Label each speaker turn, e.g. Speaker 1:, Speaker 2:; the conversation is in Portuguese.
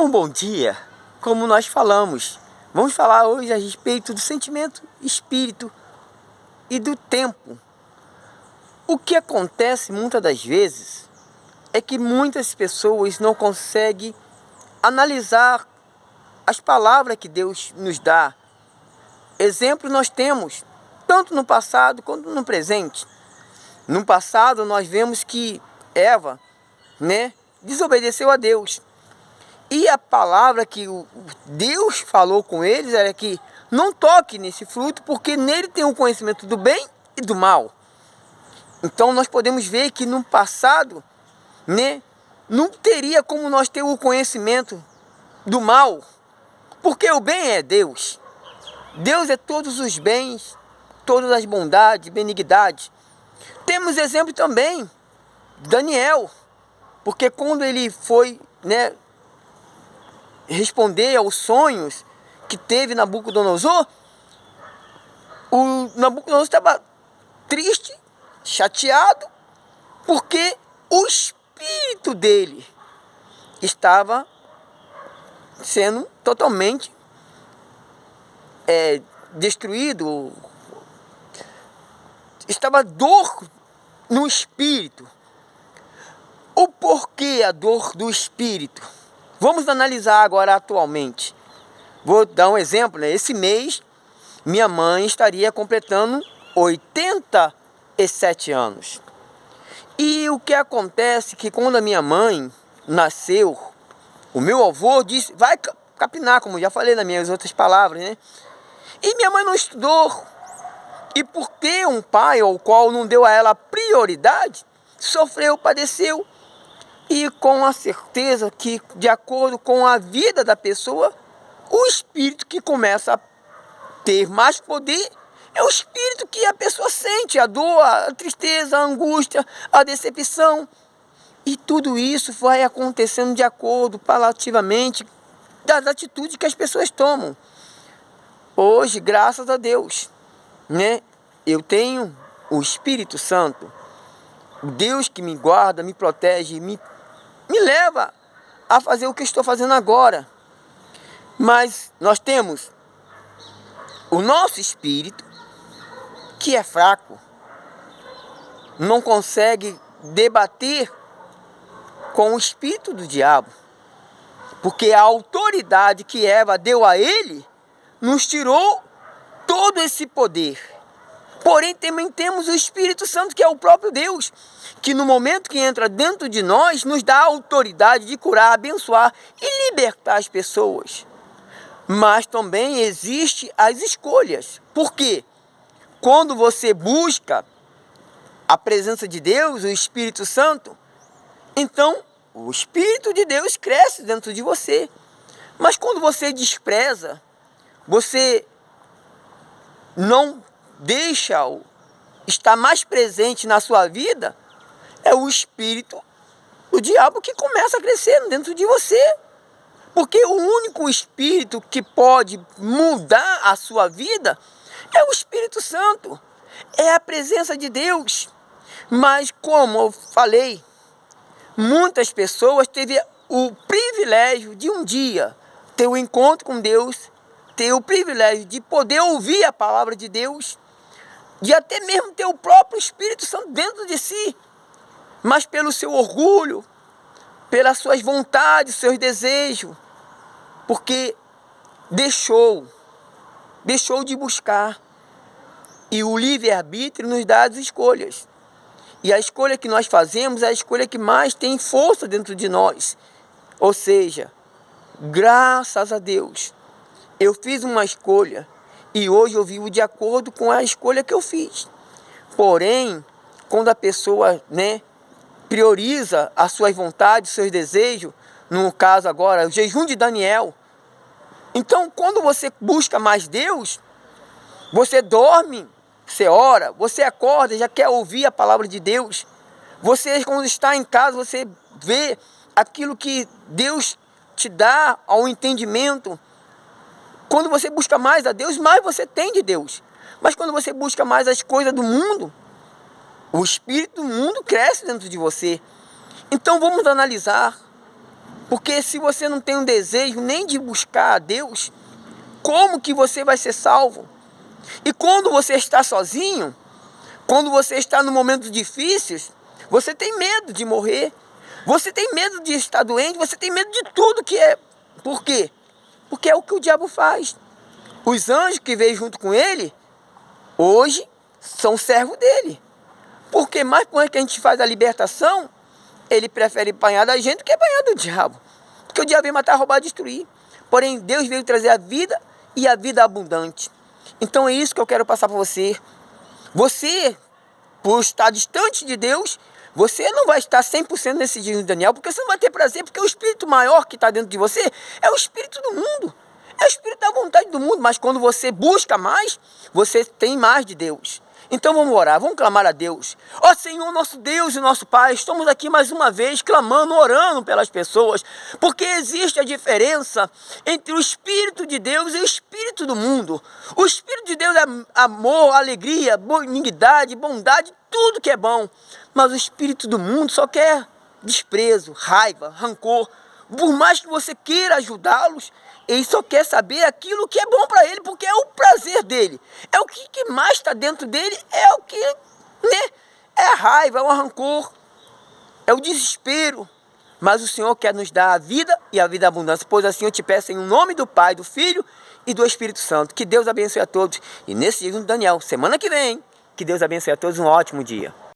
Speaker 1: Um bom dia, como nós falamos. Vamos falar hoje a respeito do sentimento, espírito e do tempo. O que acontece muitas das vezes é que muitas pessoas não conseguem analisar as palavras que Deus nos dá. Exemplos nós temos, tanto no passado quanto no presente. No passado nós vemos que Eva, desobedeceu a Deus. E a palavra que Deus falou com eles era que não toque nesse fruto, porque nele tem o conhecimento do bem e do mal. Então nós podemos ver que no passado, não teria como nós ter o conhecimento do mal, porque o bem é Deus. Deus é todos os bens, todas as bondades, benignidade. Temos exemplo também de Daniel, porque quando ele foi, responder aos sonhos que teve Nabucodonosor, o Nabucodonosor estava triste, chateado, porque o espírito dele estava sendo totalmente destruído. Estava dor no espírito. O porquê a dor do espírito? Vamos analisar agora atualmente. Vou dar um exemplo. Esse mês, minha mãe estaria completando 87 anos. E o que acontece é que quando a minha mãe nasceu, o meu avô disse, vai capinar, como já falei nas minhas outras palavras, E minha mãe não estudou. E por ter um pai ao qual não deu a ela prioridade, sofreu, padeceu. E com a certeza que, de acordo com a vida da pessoa, o espírito que começa a ter mais poder é o espírito que a pessoa sente, a dor, a tristeza, a angústia, a decepção. E tudo isso vai acontecendo de acordo, paulativamente, das atitudes que as pessoas tomam. Hoje, graças a Deus, eu tenho o Espírito Santo, o Deus que me guarda, me protege, me leva a fazer o que estou fazendo agora. Mas nós temos o nosso espírito, que é fraco, não consegue debater com o espírito do diabo, porque a autoridade que Eva deu a ele nos tirou todo esse poder. Porém, também temos o Espírito Santo, que é o próprio Deus, que no momento que entra dentro de nós, nos dá a autoridade de curar, abençoar e libertar as pessoas. Mas também existe as escolhas. Por quê? Quando você busca a presença de Deus, o Espírito Santo, então o Espírito de Deus cresce dentro de você. Mas quando você despreza, você não deixa-o estar mais presente na sua vida, é o espírito do diabo que começa a crescer dentro de você. Porque o único espírito que pode mudar a sua vida é o Espírito Santo, é a presença de Deus. Mas como eu falei, muitas pessoas teve o privilégio de um dia ter um encontro com Deus, ter o privilégio de poder ouvir a palavra de Deus, de até mesmo ter o próprio Espírito Santo dentro de si, mas pelo seu orgulho, pelas suas vontades, seus desejos, porque deixou de buscar. E o livre-arbítrio nos dá as escolhas. E a escolha que nós fazemos é a escolha que mais tem força dentro de nós. Ou seja, graças a Deus, eu fiz uma escolha e hoje eu vivo de acordo com a escolha que eu fiz. Porém, quando a pessoa prioriza as suas vontades, seus desejos, no caso agora, o jejum de Daniel. Então, quando você busca mais Deus, você dorme, você ora, você acorda, já quer ouvir a palavra de Deus. Você, quando está em casa, você vê aquilo que Deus te dá ao entendimento. Quando você busca mais a Deus, mais você tem de Deus. Mas quando você busca mais as coisas do mundo, o espírito do mundo cresce dentro de você. Então vamos analisar Porque se você não tem um desejo nem de buscar a Deus, como que você vai ser salvo? E quando você está sozinho, quando você está em momentos difíceis, você tem medo de morrer, você tem medo de estar doente, você tem medo de tudo que é. Por quê? Porque é o que o diabo faz. Os anjos que veio junto com ele, hoje, são servos dele. Porque mais por que a gente faz a libertação, ele prefere apanhar da gente do que apanhar do diabo. Porque o diabo veio matar, roubar, destruir. Porém, Deus veio trazer a vida e a vida abundante. Então é isso que eu quero passar para você. Você, por estar distante de Deus, você não vai estar 100% nesse dia de Daniel, porque você não vai ter prazer, porque o espírito maior que está dentro de você é o espírito do mundo. É o espírito da vontade do mundo, mas quando você busca mais, você tem mais de Deus. Então vamos orar, vamos clamar a Deus. Ó Senhor, nosso Deus e nosso Pai, estamos aqui mais uma vez clamando, orando pelas pessoas, porque existe a diferença entre o Espírito de Deus e o Espírito do mundo. O Espírito de Deus é amor, alegria, benignidade, bondade, tudo que é bom. Mas o Espírito do mundo só quer desprezo, raiva, rancor. Por mais que você queira ajudá-los, ele só quer saber aquilo que é bom para ele, porque é o prazer dele. É o que mais está dentro dele, é o que, né? É a raiva, é o rancor, é o desespero. Mas o Senhor quer nos dar a vida e a vida abundância. Pois assim eu te peço em nome do Pai, do Filho e do Espírito Santo. Que Deus abençoe a todos. E nesse dia de Daniel, semana que vem, que Deus abençoe a todos, um ótimo dia.